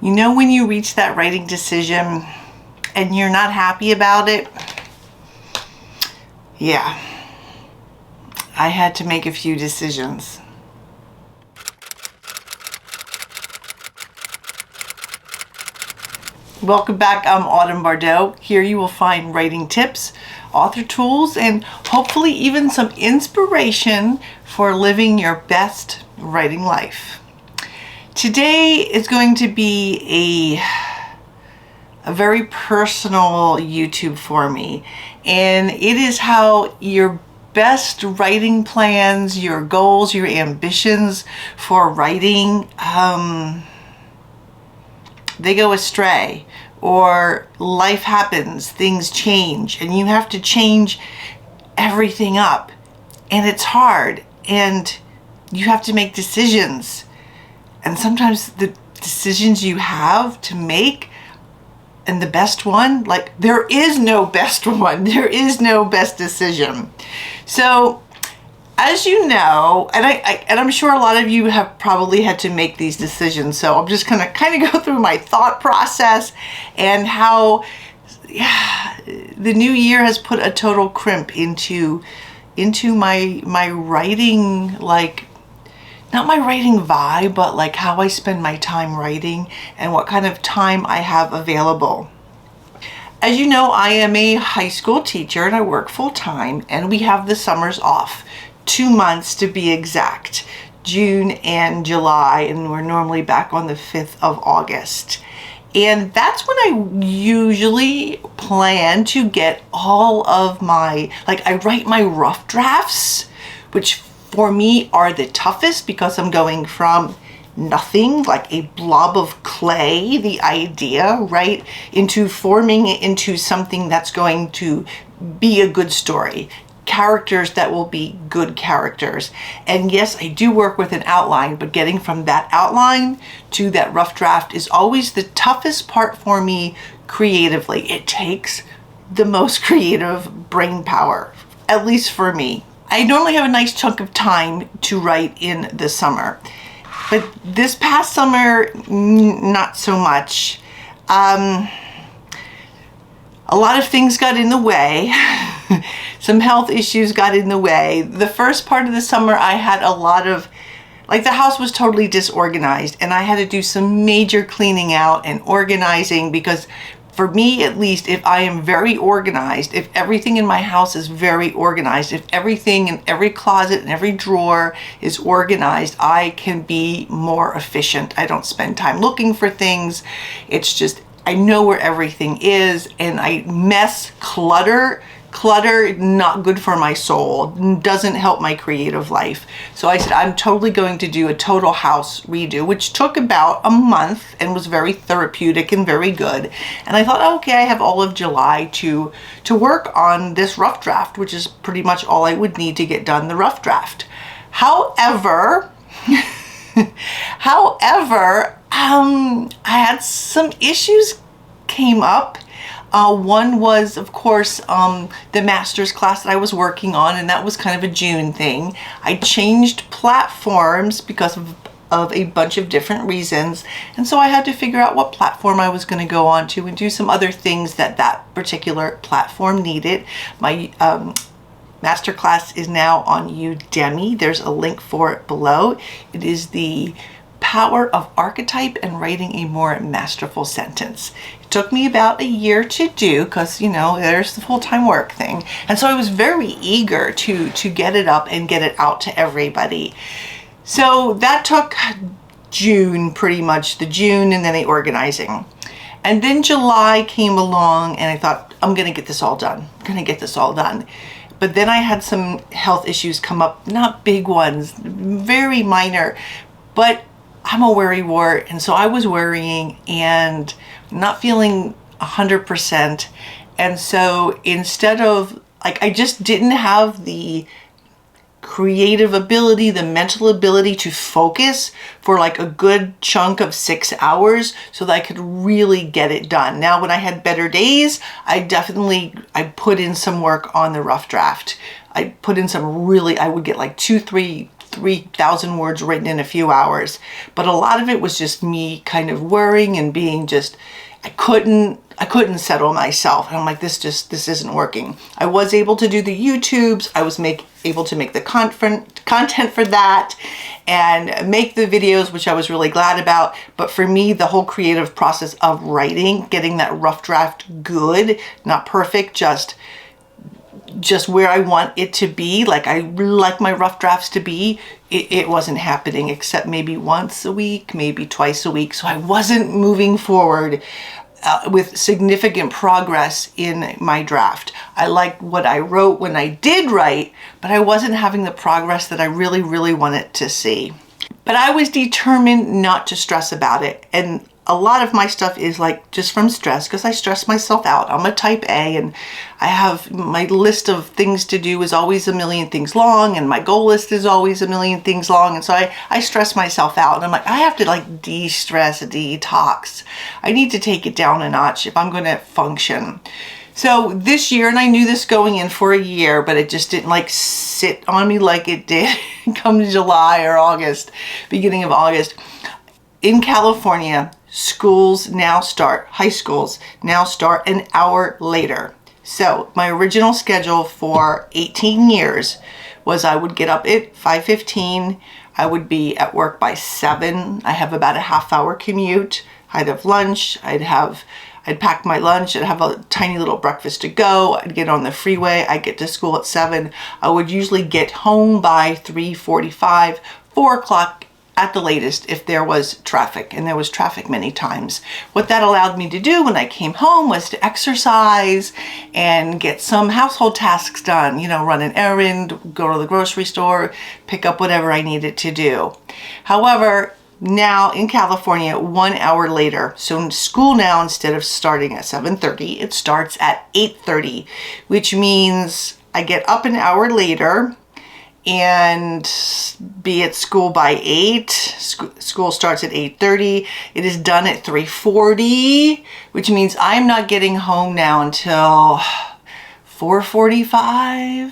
You know when you reach that writing decision and you're not happy about it? Yeah, I had to make a few decisions. Welcome back, I'm Autumn Bardot. Here you will find writing tips, author tools, and hopefully even some inspiration for living your best writing life. Today is going to be a very personal YouTube for me, and it is how your best writing plans, your goals, your ambitions for writing, they go astray, or life happens, things change, and you have to change everything up, and it's hard, and you have to make decisions. And sometimes the decisions you have to make, and the best one, like there is no best one, there is no best decision. So as you know, and I'm sure a lot of you have probably had to make these decisions, so I'm just gonna kind of go through my thought process and how the new year has put a total crimp into my writing, like not my writing vibe, but like how I spend my time writing and what kind of time I have available. As you know, I am a high school teacher and I work full time, and we have the summers off, 2 months to be exact, June and July, and we're normally back on the 5th of August. And that's when I usually plan to get all of my, like I write my rough drafts, which for me are the toughest because I'm going from nothing, like a blob of clay, the idea, right, into forming it into something that's going to be a good story. Characters that will be good characters. And yes, I do work with an outline, but getting from that outline to that rough draft is always the toughest part for me creatively. It takes the most creative brain power, at least for me. I normally have a nice chunk of time to write in the summer, but this past summer, not so much. A lot of things got in the way. Some health issues got in the way. The first part of the summer, I had a lot of, like the house was totally disorganized, and I had to do some major cleaning out and organizing because for me, at least, if I am very organized, if everything in my house is very organized, if everything in every closet and every drawer is organized, I can be more efficient. I don't spend time looking for things. It's just, I know where everything is, and I clutter, not good for my soul, doesn't help my creative life. So I said, I'm totally going to do a total house redo, which took about a month and was very therapeutic and very good. And I thought, okay, I have all of July to work on this rough draft, which is pretty much all I would need to get done the rough draft. However, I had some issues came up. One was, of course, the master's class that I was working on, and that was kind of a June thing. I changed platforms because of a bunch of different reasons, and so I had to figure out what platform I was going to go on to and do some other things that particular platform needed. My master class is now on Udemy. There's a link for it below. It is the Power of Archetype and Writing a More Masterful Sentence. It took me about a year to do because, you know, there's the full-time work thing. And so I was very eager to get it up and get it out to everybody. So that took June, pretty much, the June and then the organizing. And then July came along and I thought, I'm going to get this all done. I'm going to get this all done. But then I had some health issues come up, not big ones, very minor, but I'm a worrywart, and so I was worrying and not feeling 100%. And so instead of, like, I just didn't have the creative ability, the mental ability to focus for like a good chunk of 6 hours so that I could really get it done. Now, when I had better days, I put in some work on the rough draft. I put in some really, I would get like 2, 3, 3,000 words written in a few hours. But a lot of it was just me kind of worrying and being just, I couldn't settle myself. And I'm like, this isn't working. I was able to do the YouTubes. I was able to make the content for that and make the videos, which I was really glad about. But for me, the whole creative process of writing, getting that rough draft good, not perfect, just where I want it to be, like I like my rough drafts to be, it wasn't happening, except maybe once a week, maybe twice a week. So I wasn't moving forward with significant progress in my draft. I liked what I wrote when I did write, but I wasn't having the progress that I really, really wanted to see. But I was determined not to stress about it. And a lot of my stuff is like just from stress, because I stress myself out. I'm a type A, and I have my list of things to do is always a million things long, and my goal list is always a million things long. And so I stress myself out, and I'm like, I have to like de-stress, detox. I need to take it down a notch if I'm going to function. So this year, and I knew this going in for a year, but it just didn't like sit on me like it did come July or August, beginning of August. In California, schools now start, high schools now start an hour later. So my original schedule for 18 years was I would get up at 5:15. I would be at work by 7. I have about a half-hour commute. I'd have lunch. I'd pack my lunch. I'd have a tiny little breakfast to go. I'd get on the freeway. I'd get to school at 7. I would usually get home by 3:45, 4 o'clock at the latest if there was traffic, and there was traffic many times. What that allowed me to do when I came home was to exercise and get some household tasks done, you know, run an errand, go to the grocery store, pick up whatever I needed to do. However, now in California, 1 hour later, so school now, instead of starting at 7:30, it starts at 8:30, which means I get up an hour later and be at school by 8. School starts at 8:30. It is done at 3:40, which means I'm not getting home now until 4:45,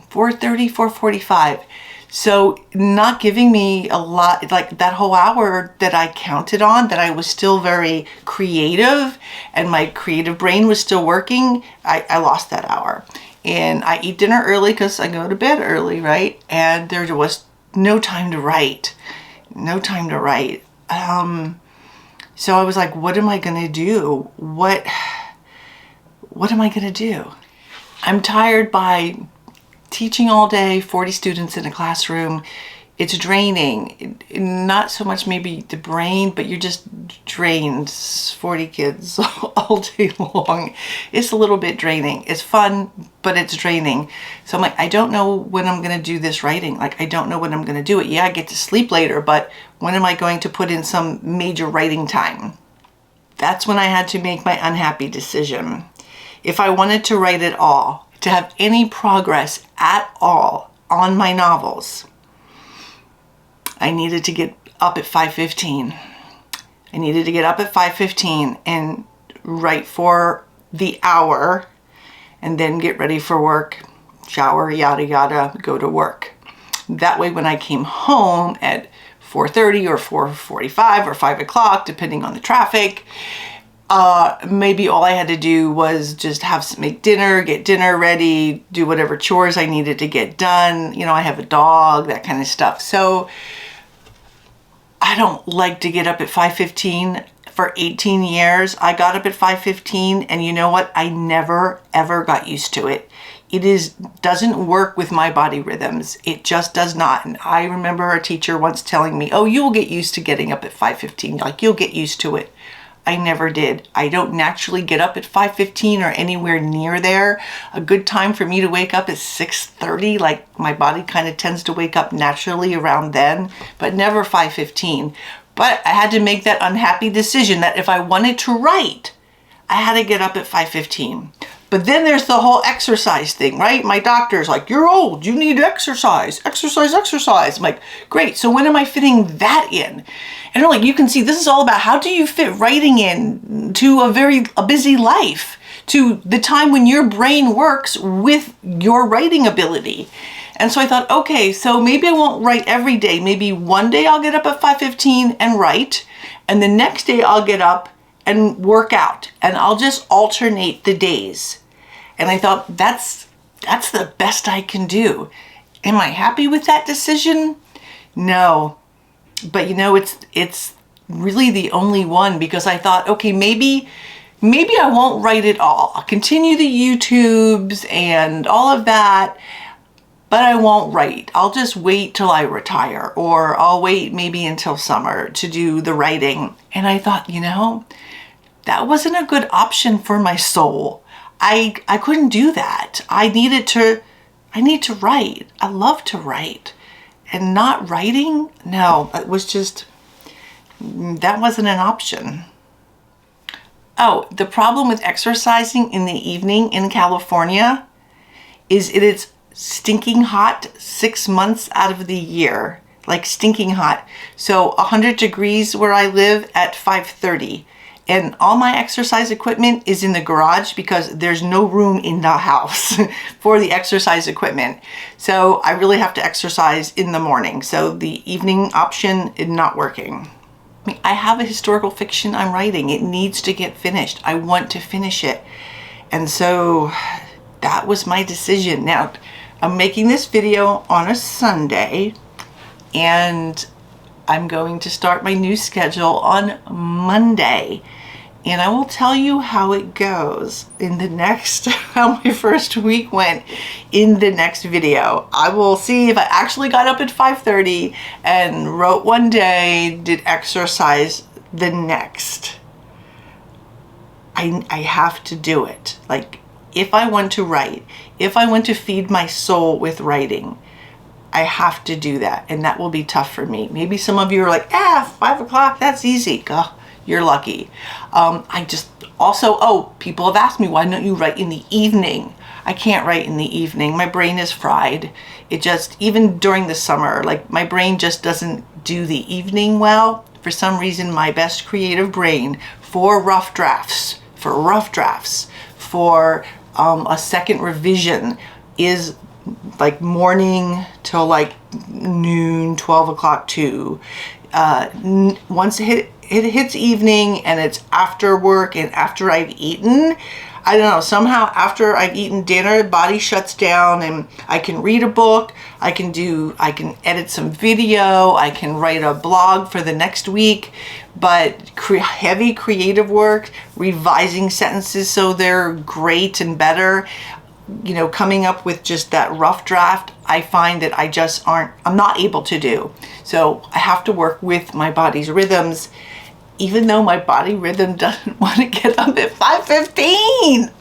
4:30, 4:45. So not giving me a lot, like that whole hour that I counted on, that I was still very creative and my creative brain was still working. I lost that hour. And I eat dinner early because I go to bed early, right? And there was no time to write. No time to write. So I was like, what am I going to do? What am I going to do? I'm tired by teaching all day, 40 students in a classroom. It's draining. Not so much maybe the brain, but you're just drained. 40 kids all day long. It's a little bit draining. It's fun, but it's draining. So I'm like, I don't know when I'm going to do this writing. Like, I don't know when I'm going to do it. Yeah, I get to sleep later, but when am I going to put in some major writing time? That's when I had to make my unhappy decision. If I wanted to write at all, to have any progress at all on my novels, I needed to get up at 5:15. I needed to get up at 5:15 and write for the hour and then get ready for work, shower, yada, yada, go to work. That way when I came home at 4:30 or 4:45 or 5 o'clock, depending on the traffic, maybe all I had to do was just make dinner, get dinner ready, do whatever chores I needed to get done. You know, I have a dog, that kind of stuff. So I don't like to get up at 5:15. For 18 years, I got up at 5:15, and you know what? I never, ever got used to it. It doesn't work with my body rhythms. It just does not. And I remember a teacher once telling me, oh, you'll get used to getting up at 5:15. Like, you'll get used to it. I never did. I don't naturally get up at 5:15 or anywhere near there. A good time for me to wake up is 6:30. Like, my body kind of tends to wake up naturally around then, but never 5:15. But I had to make that unhappy decision that if I wanted to write, I had to get up at 5:15. But then there's the whole exercise thing, right? My doctor's like, you're old, you need exercise, exercise, exercise. I'm like, great, so when am I fitting that in? And they're like, you can see this is all about how do you fit writing in to a busy life, to the time when your brain works with your writing ability. And so I thought, okay, so maybe I won't write every day. Maybe one day I'll get up at 5:15 and write, and the next day I'll get up and work out, and I'll just alternate the days. And I thought, that's the best I can do. Am I happy with that decision? No. But you know, it's really the only one, because I thought, okay, maybe I won't write it all. I'll continue the YouTubes and all of that, but I won't write. I'll just wait till I retire, or I'll wait maybe until summer to do the writing. And I thought, you know, that wasn't a good option for my soul. I couldn't do that. I need to write. I love to write. And not writing? No, it was just, that wasn't an option. Oh, the problem with exercising in the evening in California is it's stinking hot 6 months out of the year. Like stinking hot. So 100 degrees where I live at 5:30. And all my exercise equipment is in the garage because there's no room in the house for the exercise equipment. So I really have to exercise in the morning. So the evening option is not working. I have a historical fiction I'm writing. It needs to get finished. I want to finish it. And so that was my decision. Now, I'm making this video on a Sunday, and I'm going to start my new schedule on Monday. And I will tell you how it goes in the next, how my first week went in the next video. I will see if I actually got up at 5:30 and wrote one day, did exercise the next. I have to do it. Like, if I want to write, if I want to feed my soul with writing, I have to do that. And that will be tough for me. Maybe some of you are like, 5 o'clock, that's easy. You're lucky. I just also, people have asked me, why don't you write in the evening? I can't write in the evening. My brain is fried. It just, even during the summer, like my brain just doesn't do the evening well. For some reason, my best creative brain for rough drafts, for a second revision is like morning till like noon, 12 o'clock too. Once it hits evening and it's after work and after I've eaten, I don't know, somehow after I've eaten dinner, the body shuts down and I can read a book, I can edit some video, I can write a blog for the next week, but heavy creative work, revising sentences so they're great and better, you know, coming up with just that rough draft, I find that I'm not able to do. So I have to work with my body's rhythms, even though my body rhythm doesn't want to get up at 5:15.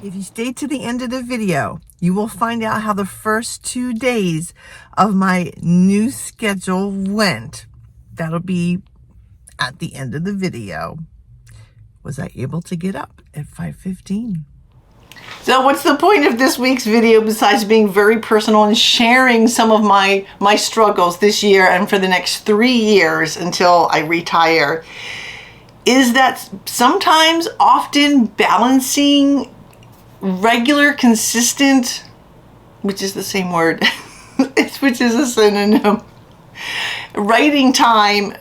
If you stay to the end of the video, you will find out how the first 2 days of my new schedule went. That'll be at the end of the video. Was I able to get up at 5:15? So what's the point of this week's video besides being very personal and sharing some of my struggles this year and for the next 3 years until I retire, is that sometimes, often balancing regular, consistent, which is the same word, which is a synonym, writing time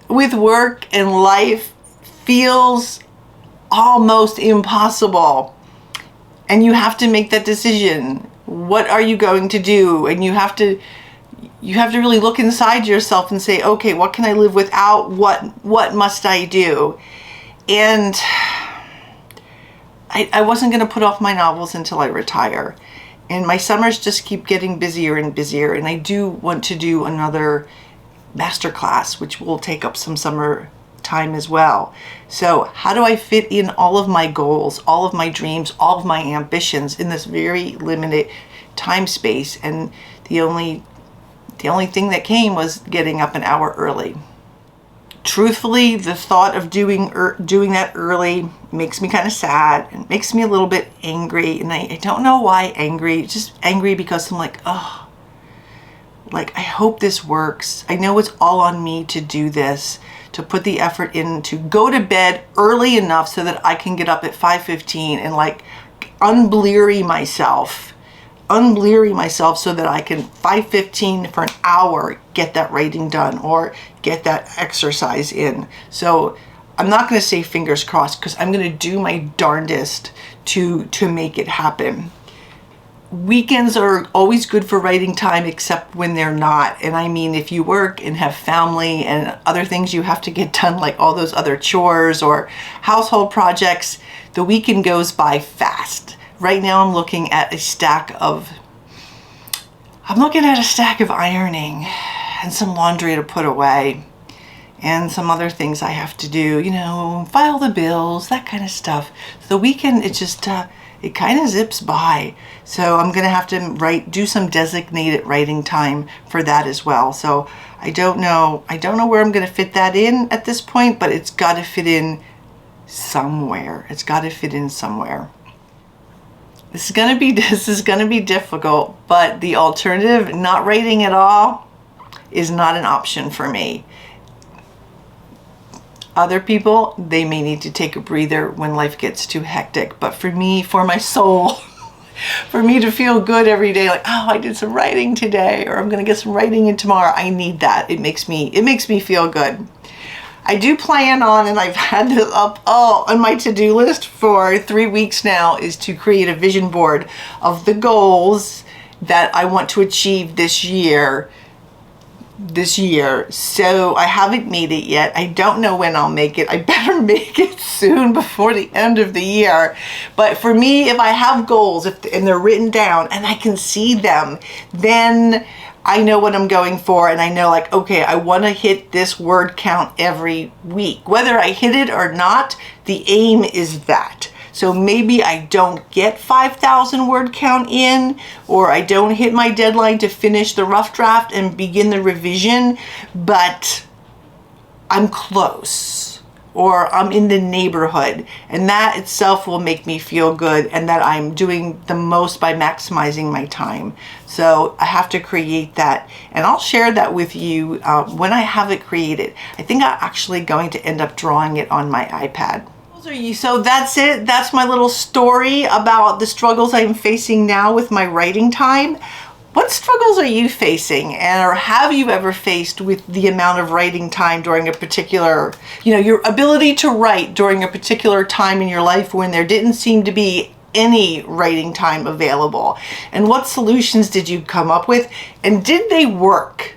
with work and life feels almost impossible. And you have to make that decision. What are you going to do? And you have to really look inside yourself and say, okay, what can I live without? What must I do? And I wasn't going to put off my novels until I retire. And my summers just keep getting busier and busier. And I do want to do another masterclass, which will take up some summer time as well. So how do I fit in all of my goals, all of my dreams, all of my ambitions in this very limited time space? And the only thing that came was getting up an hour early. Truthfully, the thought of doing that early makes me kind of sad and makes me a little bit angry. And I don't know why angry, just angry because I'm like, like, I hope this works. I know it's all on me to do this, to put the effort in, to go to bed early enough so that I can get up at 5:15 and like unbleary myself unleary myself so that I can 5:15 for an hour get that writing done or get that exercise in. So I'm not going to say fingers crossed, because I'm going to do my darndest to make it happen. Weekends are always good for writing time, except when they're not. And I mean, if you work and have family and other things you have to get done, like all those other chores or household projects, the weekend goes by fast. Right now I'm looking at a stack of ironing and some laundry to put away and some other things I have to do, you know, file the bills, that kind of stuff. So the weekend, it just, it kind of zips by. So I'm going to have to do some designated writing time for that as well. So I don't know where I'm going to fit that in at this point, but it's got to fit in somewhere. It's got to fit in somewhere. This is going to be difficult, but the alternative, not writing at all, is not an option for me. Other people, they may need to take a breather when life gets too hectic. But for me, for my soul, for me to feel good every day, like, oh, I did some writing today, or I'm going to get some writing in tomorrow, I need that. It makes me feel good. I do plan on, and I've had this up on my to-do list for 3 weeks now, is to create a vision board of the goals that I want to achieve this year. So I haven't made it yet. I don't know when I'll make it. I better make it soon, before the end of the year. But for me, if I have goals and they're written down and I can see them, then I know what I'm going for, and I know, like, okay, I want to hit this word count every week. Whether I hit it or not, the aim is that. So maybe I don't get 5,000 word count in, or I don't hit my deadline to finish the rough draft and begin the revision, but I'm close, or I'm in the neighborhood, and that itself will make me feel good, and that I'm doing the most by maximizing my time. So I have to create that, and I'll share that with you when I have it created. I think I'm actually going to end up drawing it on my iPad. So that's it. That's my little story about the struggles I'm facing now with my writing time. What struggles are you facing, or have you ever faced with the amount of writing time during a particular, your ability to write during a particular time in your life when there didn't seem to be any writing time available? And what solutions did you come up with? And did they work?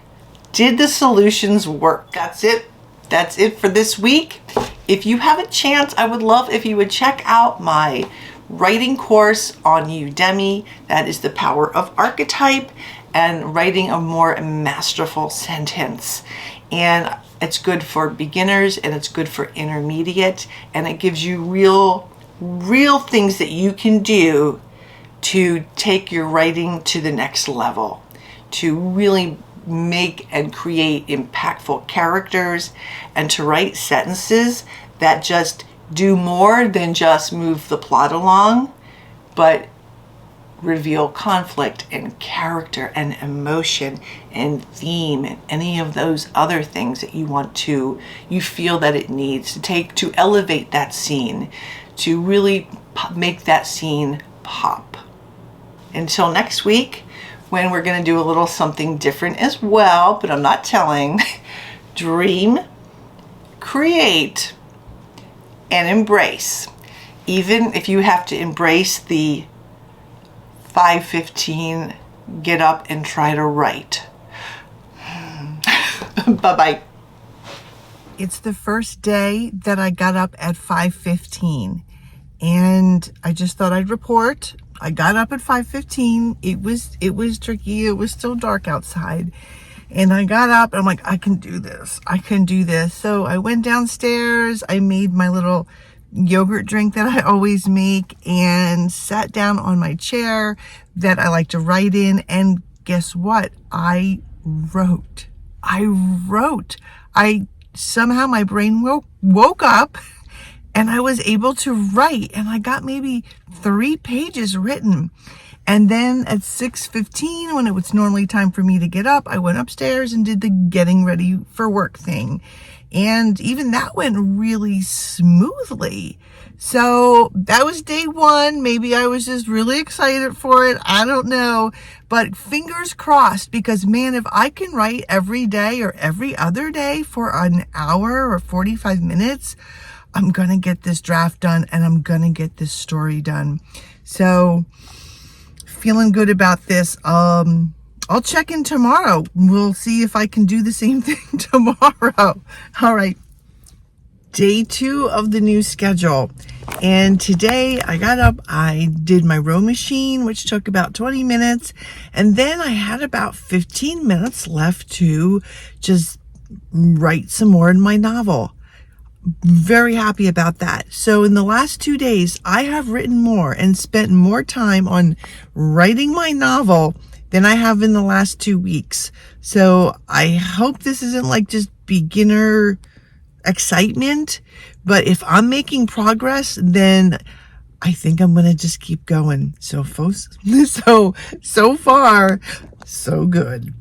Did the solutions work? That's it. That's it for this week. If you have a chance, I would love if you would check out my writing course on Udemy. That is The Power of Archetype and Writing a More Masterful Sentence. And it's good for beginners, and it's good for intermediate, and it gives you real things that you can do to take your writing to the next level, to really make and create impactful characters, and to write sentences that just do more than just move the plot along, but reveal conflict and character and emotion and theme and any of those other things that you feel that it needs to elevate that scene, to really make that scene pop. Until next week, when we're going to do a little something different as well, but I'm not telling. Dream, create, and embrace. Even if you have to embrace the 5:15, get up and try to write. Bye-bye. It's the first day that I got up at 5:15, and I just thought I'd report. I got up at 5:15. It was tricky. It was still dark outside. And I got up and I'm like, I can do this. So I went downstairs. I made my little yogurt drink that I always make and sat down on my chair that I like to write in. And guess what? I wrote. Somehow my brain woke up, and I was able to write, and I got maybe 3 pages written. And then at 6:15, when it was normally time for me to get up, I went upstairs and did the getting ready for work thing. And even that went really smoothly. So that was day one. Maybe I was just really excited for it. I don't know. But fingers crossed, because man, if I can write every day or every other day for an hour or 45 minutes, I'm going to get this draft done and I'm going to get this story done. So feeling good about this. I'll check in tomorrow. We'll see if I can do the same thing tomorrow. All right. Day 2 of the new schedule. And today I got up, I did my row machine, which took about 20 minutes. And then I had about 15 minutes left to just write some more in my novel. Very happy about that. So in the last 2 days, I have written more and spent more time on writing my novel than I have in the last 2 weeks. So I hope this isn't like just beginner excitement, but if I'm making progress, then I think I'm going to just keep going. So far, so good.